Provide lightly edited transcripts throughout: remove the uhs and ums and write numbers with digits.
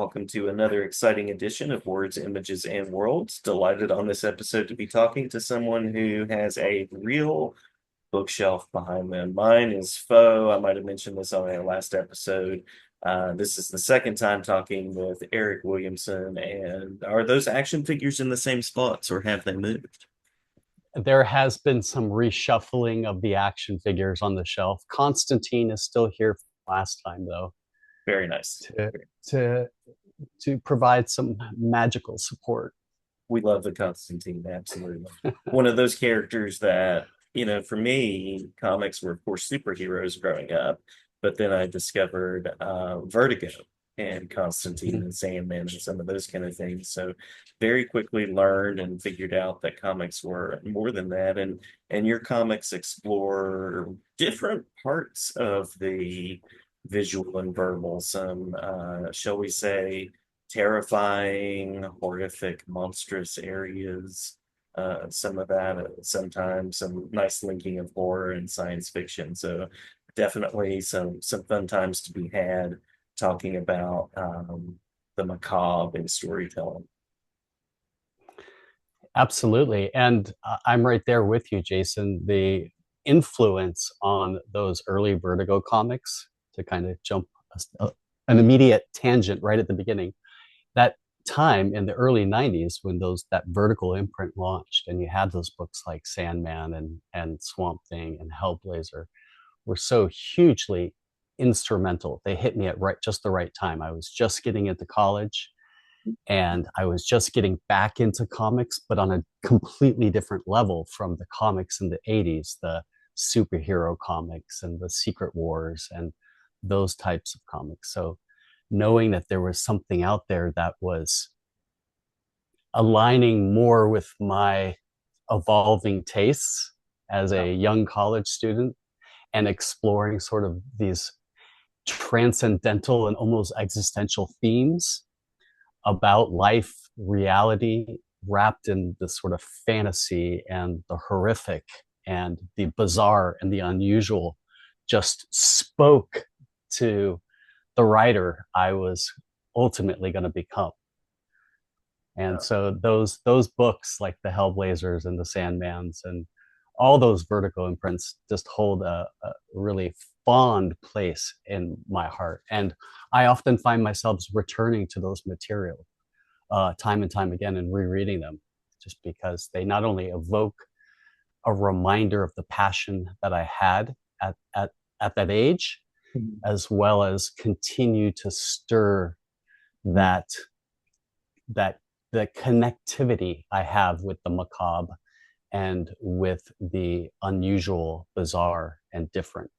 Welcome to another exciting edition of Words, Images, and Worlds. Delighted on this episode to be talking to someone who has a real bookshelf behind them. Mine is faux. I might have mentioned this on our last episode. This is the second time talking with Eric Williamson. And are those action figures in the same spots or have they moved? There has been some reshuffling of the action figures on the shelf. Constantine is still here from last time, though, Very nice. to to to provide some magical support. We love the Constantine, absolutely. One of those characters that, for me, comics were, of course, superheroes growing up, but then I discovered Vertigo and Constantine and Sandman and some of those kind of things. So very quickly learned and figured out that comics were more than that. And your comics explore different parts of the visual and verbal, some, shall we say, terrifying, horrific, monstrous areas. Some of that, sometimes some nice linking of horror and science fiction. So definitely some fun times to be had talking about the macabre in storytelling. Absolutely, and I'm right there with you, Jason. The influence on those early Vertigo comics, to kind of jump an immediate tangent right at the beginning, that time in the early 90s when that Vertical imprint launched, and you had those books like Sandman and Swamp Thing and Hellblazer were so hugely instrumental. They hit me at just the right time. I was just getting into college and I was just getting back into comics, but on a completely different level from the comics in the 80s, the superhero comics and the Secret Wars and those types of comics. So knowing that there was something out there that was aligning more with my evolving tastes as a young college student and exploring sort of these transcendental and almost existential themes about life, reality, wrapped in this sort of fantasy and the horrific and the bizarre and the unusual, just spoke to the writer I was ultimately going to become. And so those books like the Hellblazers and the Sandmans and all those Vertigo imprints just hold a really fond place in my heart. And I often find myself returning to those material time and time again and rereading them, just because they not only evoke a reminder of the passion that I had at that age, as well as continue to stir that the connectivity I have with the macabre and with the unusual, bizarre, and different.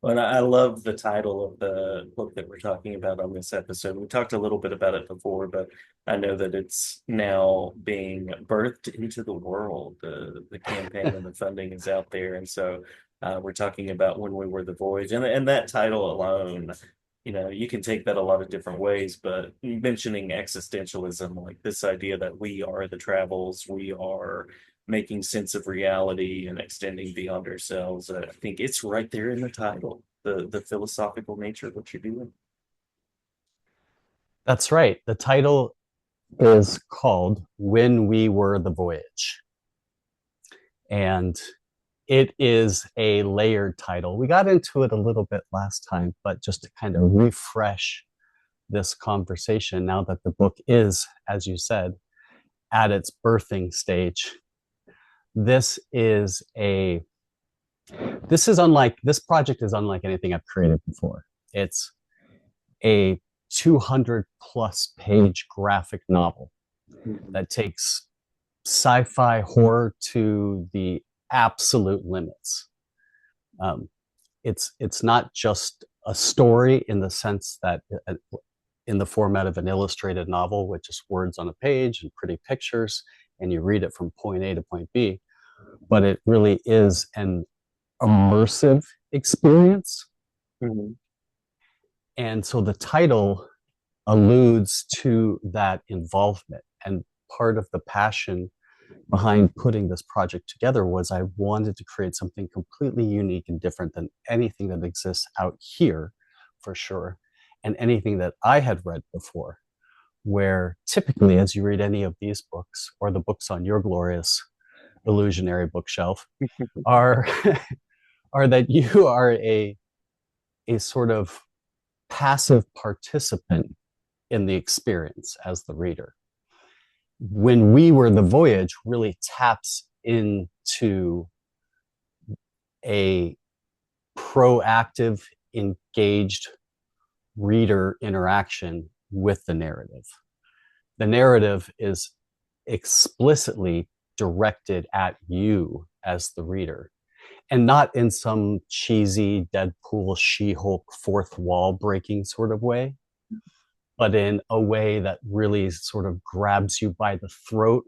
Well, I love the title of the book that we're talking about on this episode. We talked a little bit about it before, but I know that it's now being birthed into the world. The campaign and the funding is out there. And so we're talking about When We Were The Voyage. And that title alone, you can take that a lot of different ways, but mentioning existentialism, like this idea that we are the travels, we are making sense of reality and extending beyond ourselves. I think it's right there in the title, the philosophical nature of what you're doing. That's right. The title is called When We Were The Voyage. And it is a layered title. We got into it a little bit last time, but just to kind of refresh this conversation now that the book is, as you said, at its birthing stage. This project is unlike anything I've created before. It's a 200 plus page graphic novel that takes sci-fi horror to the absolute limits. It's not just a story in the sense that in the format of an illustrated novel with just words on a page and pretty pictures, and you read it from point A to point B, but it really is an immersive experience. Mm-hmm. And so the title alludes to that involvement. And part of the passion behind putting this project together was I wanted to create something completely unique and different than anything that exists out here, for sure, and anything that I had read before, where typically, as you read any of these books or the books on your glorious illusionary bookshelf, are are that you are a sort of passive participant in the experience as the reader. When We Were the Voyage really taps into a proactive, engaged reader interaction with the narrative. The narrative is explicitly directed at you as the reader, and not in some cheesy Deadpool, She-Hulk, fourth wall breaking sort of way, but in a way that really sort of grabs you by the throat,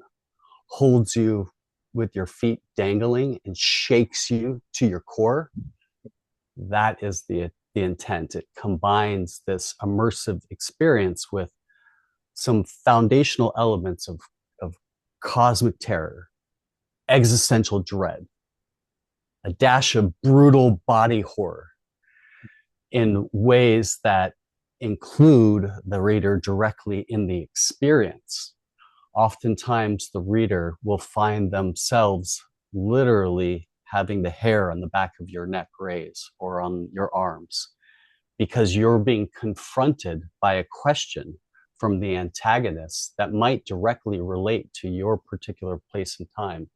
holds you with your feet dangling, and shakes you to your core. That is the intent. It combines this immersive experience with some foundational elements of cosmic terror, existential dread, a dash of brutal body horror in ways that include the reader directly in the experience. Oftentimes, the reader will find themselves literally having the hair on the back of your neck raise or on your arms, because you're being confronted by a question from the antagonist that might directly relate to your particular place and time,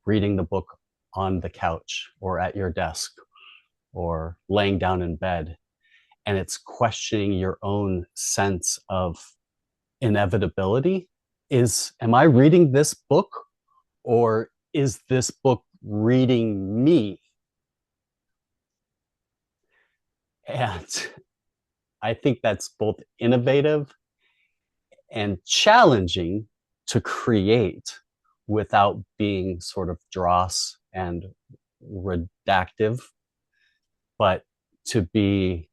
reading the book on the couch or at your desk or laying down in bed. And it's questioning your own sense of inevitability. Am I reading this book, or is this book reading me? And I think that's both innovative and challenging to create without being sort of dross and redactive, but to be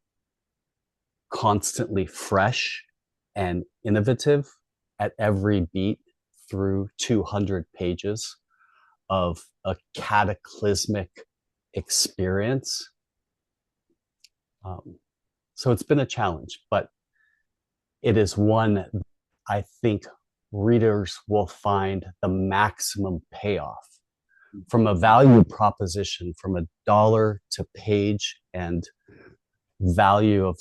constantly fresh and innovative at every beat through 200 pages of a cataclysmic experience. So it's been a challenge, but it is one I think readers will find the maximum payoff from a value proposition, from a dollar to page and value of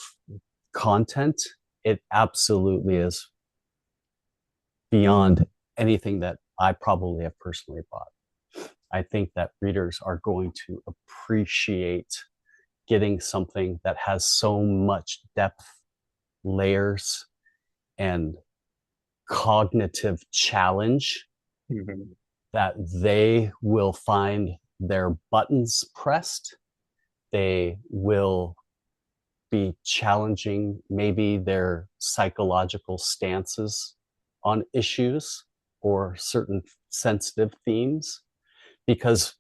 content. It absolutely is beyond anything that I probably have personally bought. I think that readers are going to appreciate getting something that has so much depth, layers, and cognitive challenge that they will find their buttons pressed. They will be challenging maybe their psychological stances on issues or certain sensitive themes, because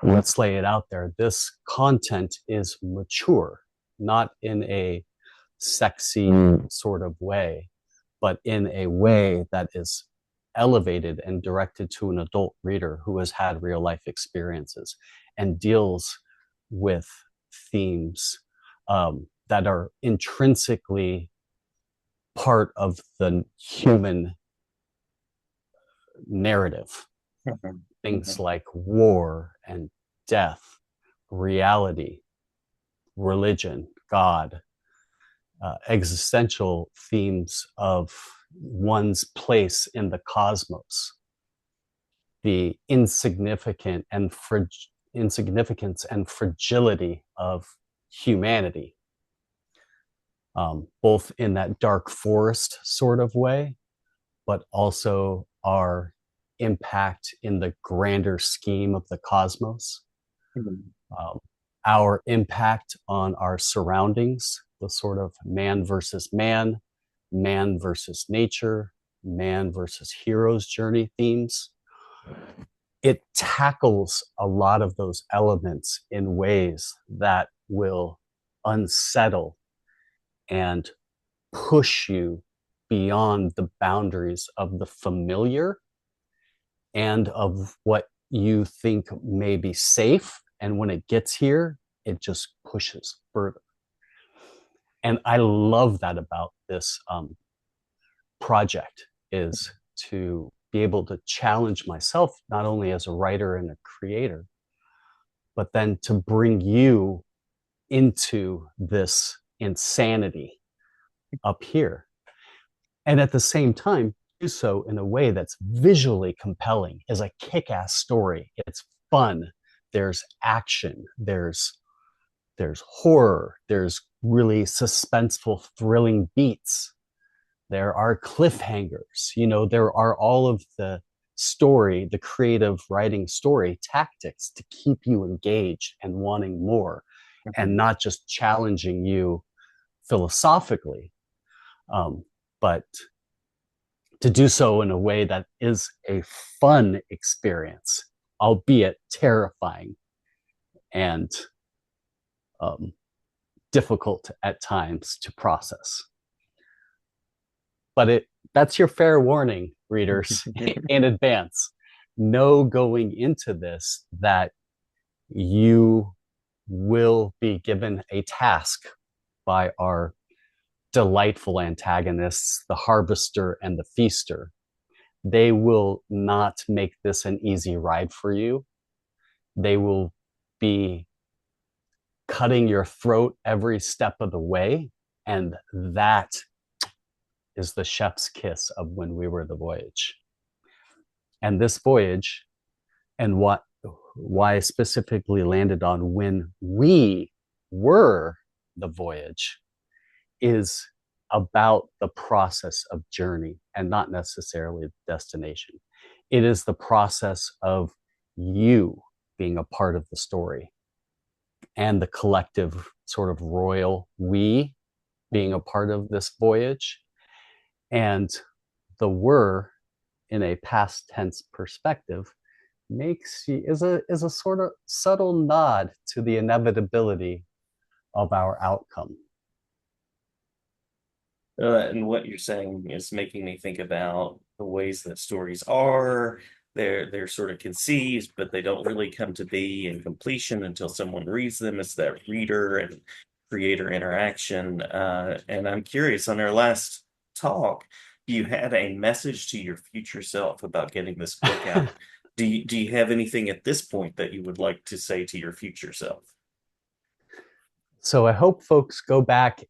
let's lay it out there, this content is mature, not in a sexy sort of way, but in a way that is elevated and directed to an adult reader who has had real life experiences and deals with themes that are intrinsically part of the human narrative. Things like war and death, reality, religion, God, existential themes of one's place in the cosmos, the insignificance and fragility of humanity, both in that dark forest sort of way, but also our impact in the grander scheme of the cosmos, our impact on our surroundings, the sort of man versus man, man versus nature, man versus hero's journey themes. It tackles a lot of those elements in ways that will unsettle and push you beyond the boundaries of the familiar and of what you think may be safe. And when it gets here, it just pushes further. And I love that about this project, is to be able to challenge myself, not only as a writer and a creator, but then to bring you into this insanity up here. And at the same time, do so in a way that's visually compelling, is a kick-ass story. It's fun. There's action. There's horror. There's really suspenseful, thrilling beats. There are cliffhangers. You know, there are all of the story, the creative writing story tactics to keep you engaged and wanting more, and not just challenging you philosophically, but to do so in a way that is a fun experience, albeit terrifying and difficult at times to process. But that's your fair warning, readers, in advance. Know going into this that you will be given a task by our delightful antagonists, the harvester and the feaster. They will not make this an easy ride for you. They will be cutting your throat every step of the way. And that is the chef's kiss of When We Were the Voyage. And this voyage, and why I specifically landed on When We Were the Voyage, is about the process of journey and not necessarily the destination. It is the process of you being a part of the story and the collective sort of royal we being a part of this voyage. And the were, in a past tense perspective, is a sort of subtle nod to the inevitability of our outcome. And what you're saying is making me think about the ways that stories are. They're sort of conceived, but they don't really come to be in completion until someone reads them. It's that reader and creator interaction. And I'm curious, on our last talk, you had a message to your future self about getting this book out. Do you have anything at this point that you would like to say to your future self? So I hope folks go back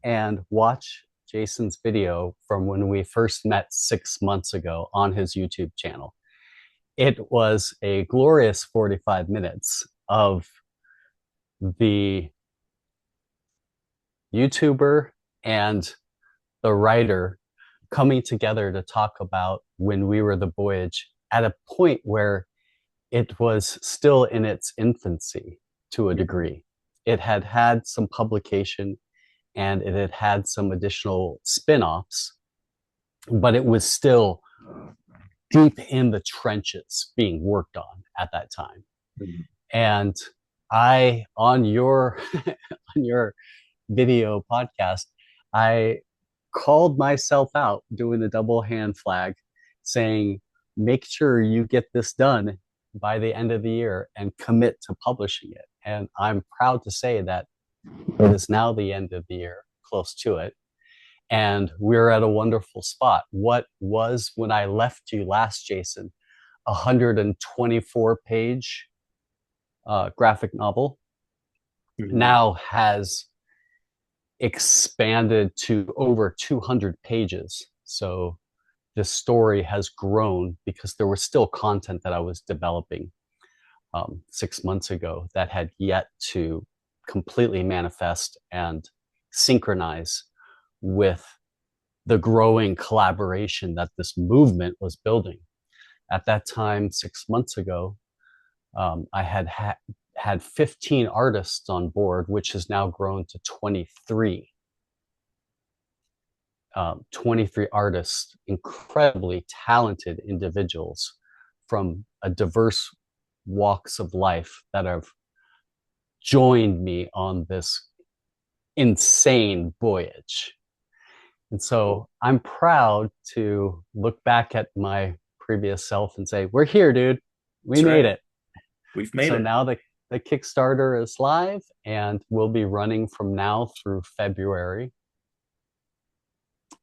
and watch Jason's video from when we first met 6 months ago on his YouTube channel. It was a glorious 45 minutes of the YouTuber and the writer coming together to talk about When We Were the Voyage at a point where it was still in its infancy to a degree. It had had some publication and it had had some additional spin-offs, but it was still deep in the trenches being worked on at that time. Mm-hmm. And I, on your on your video podcast, I called myself out doing the double hand flag, saying, make sure you get this done by the end of the year and commit to publishing it. And I'm proud to say that it is now the end of the year, close to it. And we're at a wonderful spot. What was, when I left you last, Jason, 124-page graphic novel, now has expanded to over 200 pages. So the story has grown because there was still content that I was developing 6 months ago that had yet to completely manifest and synchronize with the growing collaboration that this movement was building. At that time, 6 months ago, I had 15 artists on board, which has now grown to 23. 23 artists, incredibly talented individuals from a diverse walks of life that have joined me on this insane voyage. And so I'm proud to look back at my previous self and say, we're here, dude. We made it. We've made it. So the Kickstarter is live and will be running from now through February.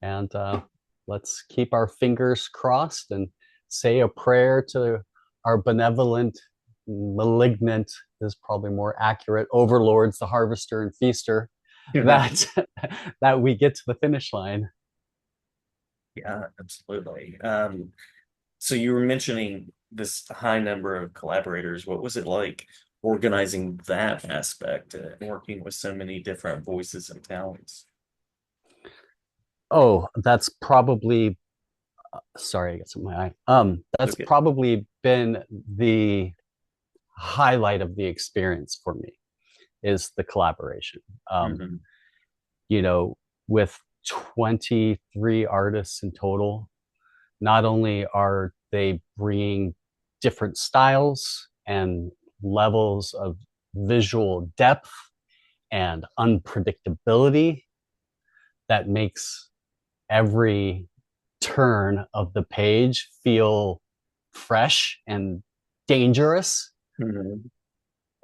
And let's keep our fingers crossed and say a prayer to our benevolent, malignant is probably more accurate, overlords, the harvester and feaster, that that we get to the finish line. Yeah, absolutely. So you were mentioning this high number of collaborators. What was it like organizing that aspect and working with so many different voices and talents? Oh, that's probably sorry, I got some in my eye. That's Okay. probably been the highlight of the experience for me is the collaboration. Um, Hmm. you know, with 23 artists in total, not only are they bringing different styles and levels of visual depth and unpredictability that makes every turn of the page feel fresh and dangerous. Hmm.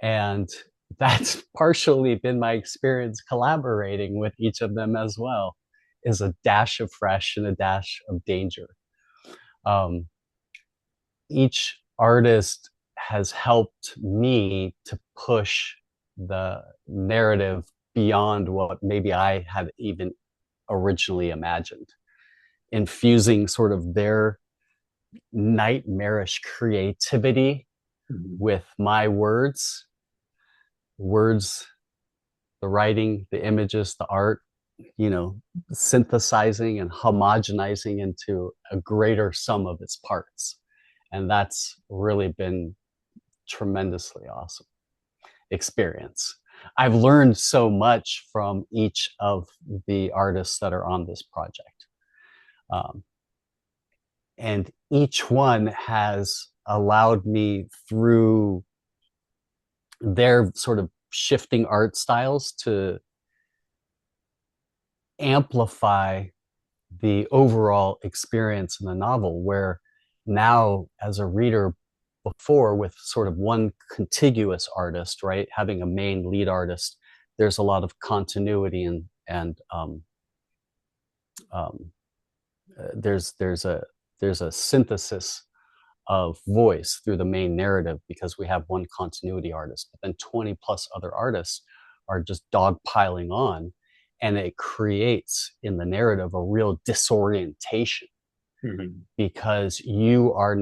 And that's partially been my experience collaborating with each of them as well, is a dash of fresh and a dash of danger. Um, each artist has helped me to push the narrative beyond what maybe I had even originally imagined, infusing sort of their nightmarish creativity Hmm. with my words, the writing, the images, the art, synthesizing and homogenizing into a greater sum of its parts. And that's really been tremendously awesome experience. I've learned so much from each of the artists that are on this project. Um, and each one has allowed me through their sort of shifting art styles to amplify the overall experience in the novel, where now as a reader, before with sort of one contiguous artist, right, having a main lead artist, there's a lot of continuity and there's a synthesis of voice through the main narrative because we have one continuity artist, but then 20 plus other artists are just dogpiling on, and it creates in the narrative a real disorientation Hmm. because you're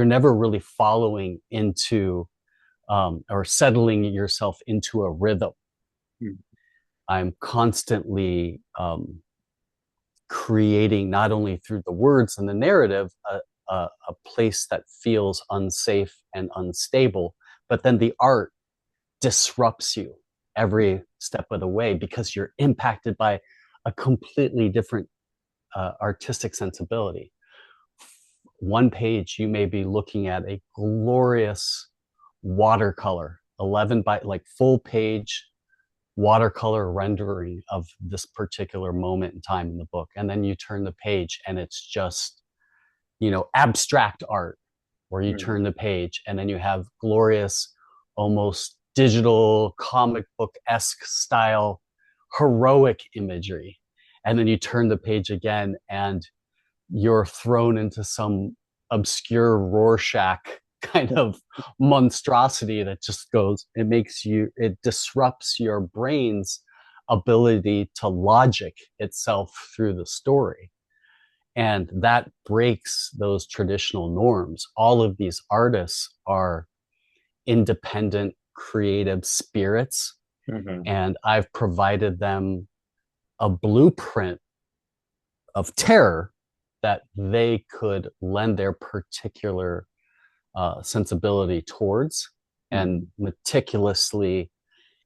never really following into or settling yourself into a rhythm. I'm constantly creating, not only through the words and the narrative, a place that feels unsafe and unstable, but then the art disrupts you every step of the way because you're impacted by a completely different artistic sensibility. One page, you may be looking at a glorious watercolor, 11 by like full page watercolor rendering of this particular moment in time in the book. And then you turn the page and it's just, abstract art, where you Hmm. turn the page and then you have glorious, almost digital comic book-esque style, heroic imagery. And then you turn the page again and you're thrown into some obscure Rorschach kind of monstrosity that just it disrupts your brain's ability to logic itself through the story. And that breaks those traditional norms. All of these artists are independent, creative spirits, Hmm. and I've provided them a blueprint of terror that they could lend their particular sensibility towards and Hmm. meticulously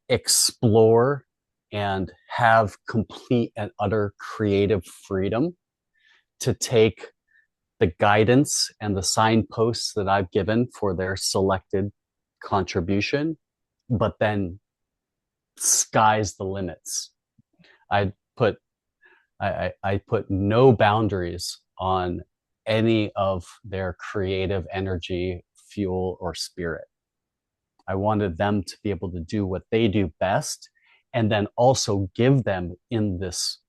explore and have complete and utter creative freedom to take the guidance and the signposts that I've given for their selected contribution, but then sky's the limits. I put I put no boundaries on any of their creative energy, fuel, or spirit. I wanted them to be able to do what they do best, and then also give them in this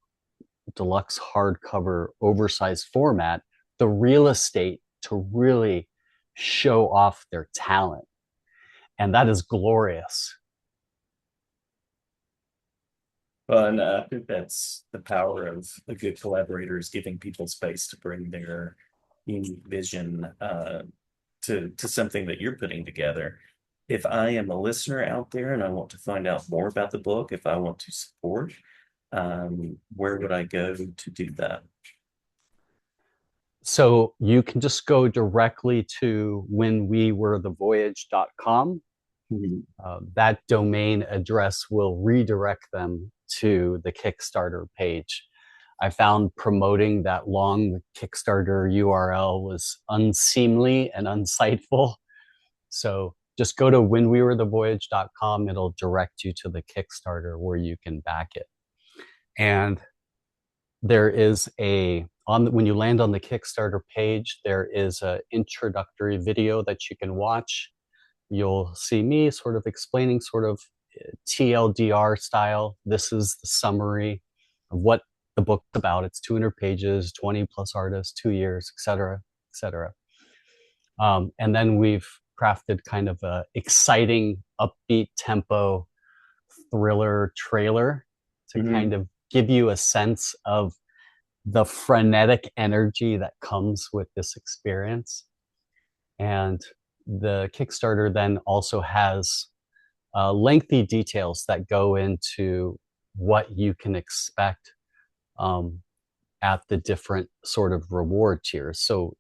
deluxe hardcover oversized format the real estate to really show off their talent. And that is glorious. Well, and I think that's the power of a good collaborator is giving people space to bring their unique vision to something that you're putting together. If I am a listener out there and I want to find out more about the book, if I want to support, where would I go to do that? So you can just go directly to whenwewerethevoyage.com. Mhm. That domain address will redirect them to the Kickstarter page. I found promoting that long Kickstarter URL was unseemly and unsightful. So just go to whenwewerethevoyage.com. It'll direct you to the Kickstarter where you can back it. And there is when you land on the Kickstarter page, there is an introductory video that you can watch. You'll see me sort of explaining sort of TLDR style. This is the summary of what the book's about. It's 200 pages, 20 plus artists, 2 years, et cetera, et cetera. And then we've crafted kind of a exciting, upbeat tempo thriller trailer to kind of give you a sense of the frenetic energy that comes with this experience. And the Kickstarter then also has lengthy details that go into what you can expect at the different sort of reward tiers. So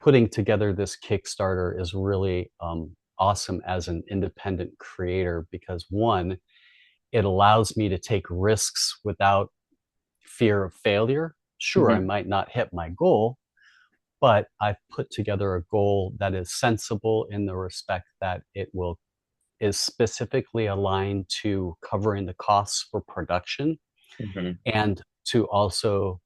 putting together this Kickstarter is really awesome as an independent creator because one, it allows me to take risks without fear of failure. Sure, I might not hit my goal, but I've put together a goal that is sensible in the respect that is specifically aligned to covering the costs for production and to also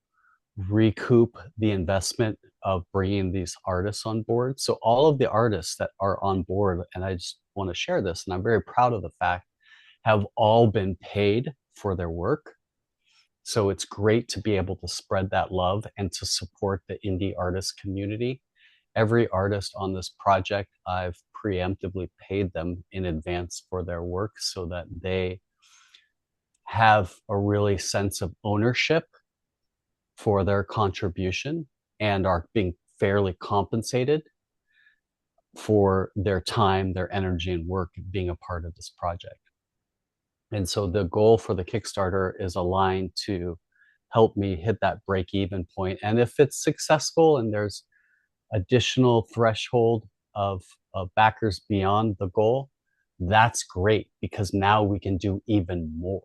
recoup the investment of bringing these artists on board. So all of the artists that are on board, and I just want to share this, and I'm very proud of the fact, have all been paid for their work. So it's great to be able to spread that love and to support the indie artist community. Every artist on this project, I've preemptively paid them in advance for their work so that they have a really sense of ownership for their contribution and are being fairly compensated for their time, their energy, and work being a part of this project. And so the goal for the Kickstarter is aligned to help me hit that break-even point. And if it's successful and there's additional threshold of backers beyond the goal, that's great because now we can do even more.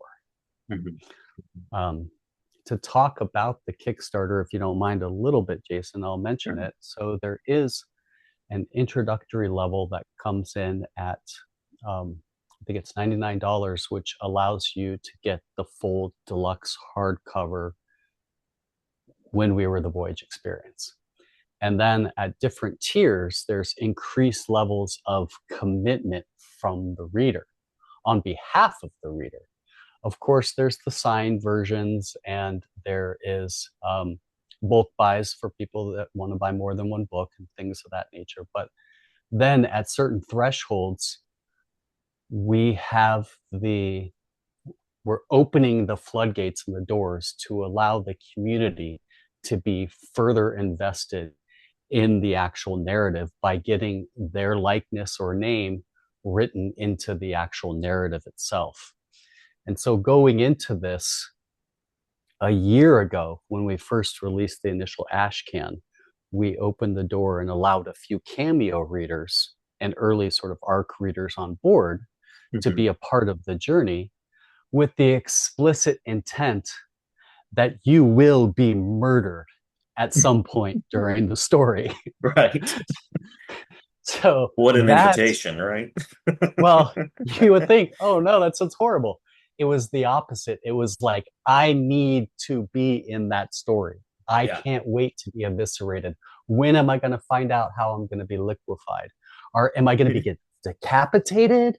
To talk about the Kickstarter, if you don't mind a little bit, Jason, I'll mention it. So there is an introductory level that comes in at I think it's $99, which allows you to get the full deluxe hardcover When We Were The Voyage experience. And then at different tiers, there's increased levels of commitment from the reader on behalf of the reader. Of course, there's the signed versions and there is bulk buys for people that want to buy more than one book and things of that nature. But then at certain thresholds, we're opening the floodgates and the doors to allow the community to be further invested in the actual narrative by getting their likeness or name written into the actual narrative itself. And so going into this a year ago, when we first released the initial ash can, we opened the door and allowed a few cameo readers and early sort of ARC readers on board to be a part of the journey with the explicit intent that you will be murdered at some point during the story. Right. So what an invitation, right? Well, you would think, oh no, that sounds horrible. It was the opposite. It was like, I need to be in that story. I can't wait to be eviscerated. When am I going to find out how I'm going to be liquefied? Or am I going to get decapitated?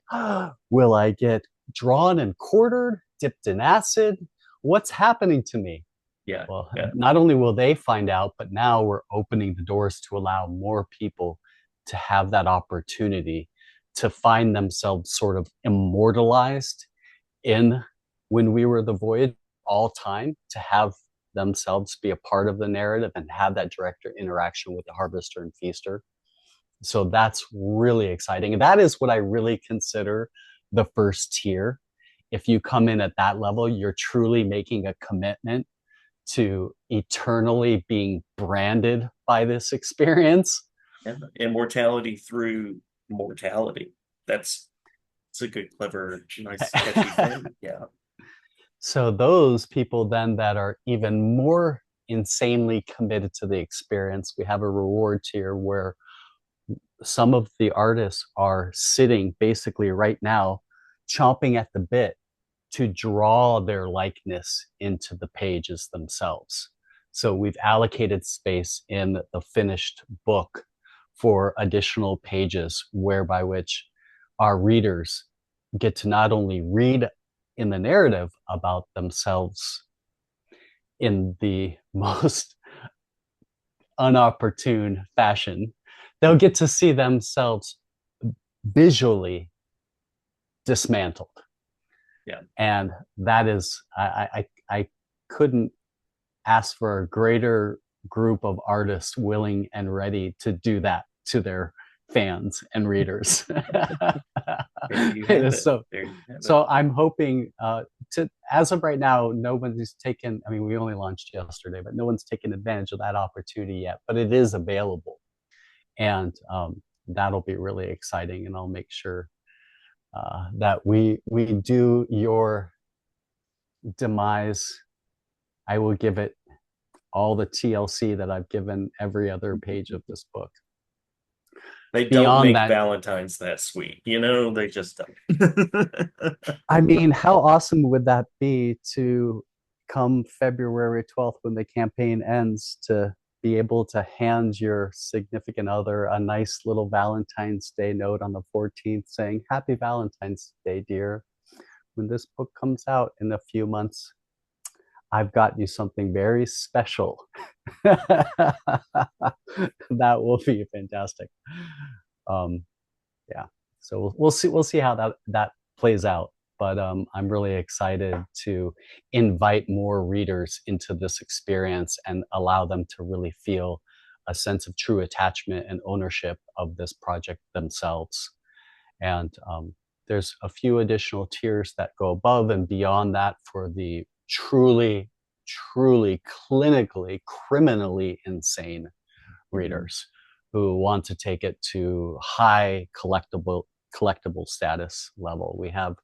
Will I get drawn and quartered, dipped in acid? What's happening to me? Yeah. Well, Yeah. not only will they find out, but now we're opening the doors to allow more people to have that opportunity to find themselves sort of immortalized in When We Were the Voyage all time, to have themselves be a part of the narrative and have that direct interaction with the harvester and feaster. So that's really exciting. And that is what I really consider the first tier. If you come in at that level, you're truly making a commitment to eternally being branded by this experience. And immortality through mortality. It's a good, clever, nice, catchy thing. Yeah. So those people then that are even more insanely committed to the experience, we have a reward tier where some of the artists are sitting basically right now, chomping at the bit to draw their likeness into the pages themselves. So we've allocated space in the finished book for additional pages, whereby which our readers get to not only read in the narrative about themselves in the most unopportune fashion, they'll get to see themselves visually dismantled. Yeah. And that is, I couldn't ask for a greater group of artists willing and ready to do that to their fans and readers. So I'm hoping to, as of right now, no one's taken, I mean, we only launched yesterday, but no one's taken advantage of that opportunity yet, but it is available. And that'll be really exciting. And I'll make sure that we do your demise. I will give it all the TLC that I've given every other page of this book. They don't make Valentine's that sweet, they just don't. I mean, how awesome would that be to come February 12th when the campaign ends, to be able to hand your significant other a nice little Valentine's Day note on the 14th saying, "Happy Valentine's Day, dear. When this book comes out in a few months, I've got you something very special." That will be fantastic. Yeah. So we'll see how that plays out. But I'm really excited to invite more readers into this experience and allow them to really feel a sense of true attachment and ownership of this project themselves. And there's a few additional tiers that go above and beyond that for the truly, truly clinically, criminally insane readers who want to take it to high collectible status level. We have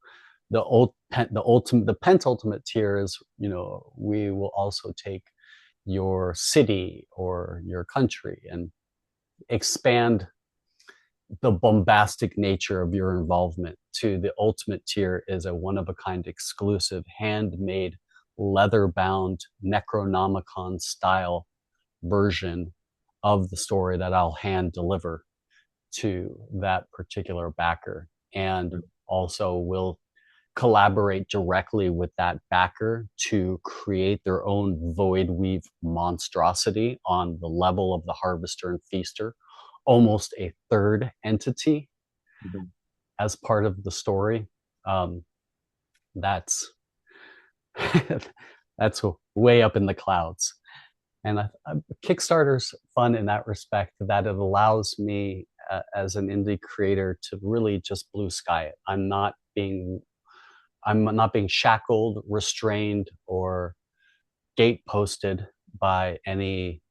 the pentultimate tier is, we will also take your city or your country and expand the bombastic nature of your involvement to the ultimate tier is a one-of-a-kind exclusive handmade leather-bound Necronomicon style version of the story that I'll hand deliver to that particular backer, and also will collaborate directly with that backer to create their own void weave monstrosity on the level of the harvester and feaster, almost a third entity as part of the story. That's that's way up in the clouds. And Kickstarter's fun in that respect, that it allows me as an indie creator to really just blue sky it. I'm not being shackled, restrained, or gate posted by any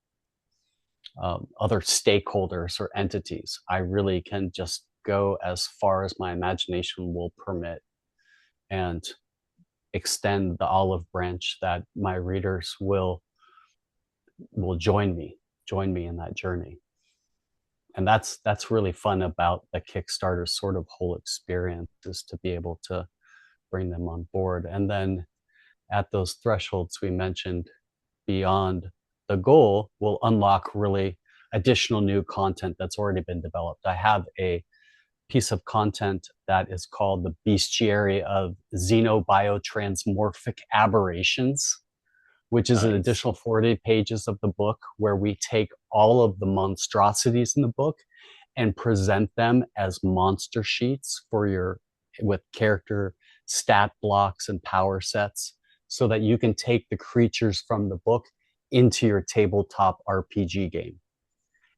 other stakeholders or entities. I really can just go as far as my imagination will permit and extend the olive branch that my readers will join me in that journey. And that's really fun about the Kickstarter sort of whole experience, is to be able to bring them on board. And then at those thresholds we mentioned, beyond the goal, will unlock really additional new content that's already been developed. I have a piece of content that is called the Bestiary of Xenobiotransmorphic Aberrations, which is an Nice. additional 40 pages of the book where we take all of the monstrosities in the book and present them as monster sheets for your with character stat blocks and power sets so that you can take the creatures from the book into your tabletop RPG game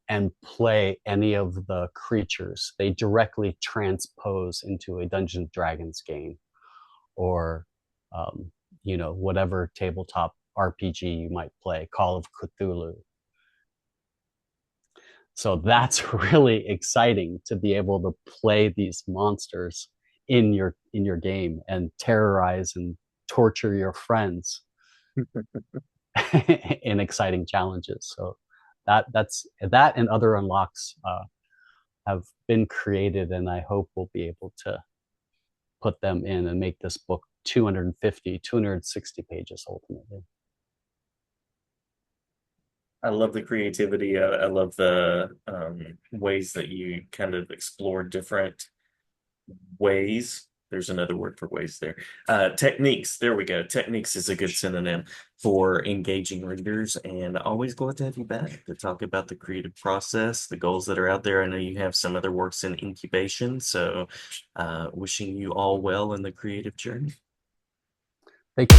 and play any of the creatures. They directly transpose into a Dungeons and Dragons game or whatever tabletop RPG you might play, Call of Cthulhu. So that's really exciting to be able to play these monsters in your game and terrorize and torture your friends in exciting challenges. So that and other unlocks have been created, and I hope we'll be able to put them in and make this book 250, 260 pages ultimately. I love the creativity. I love the ways that you kind of explore different ways. There's another word for ways there. Techniques. There we go. Techniques is a good synonym for engaging readers, and always glad to have you back to talk about the creative process, the goals that are out there. I know you have some other works in incubation, so wishing you all well in the creative journey. Thank you.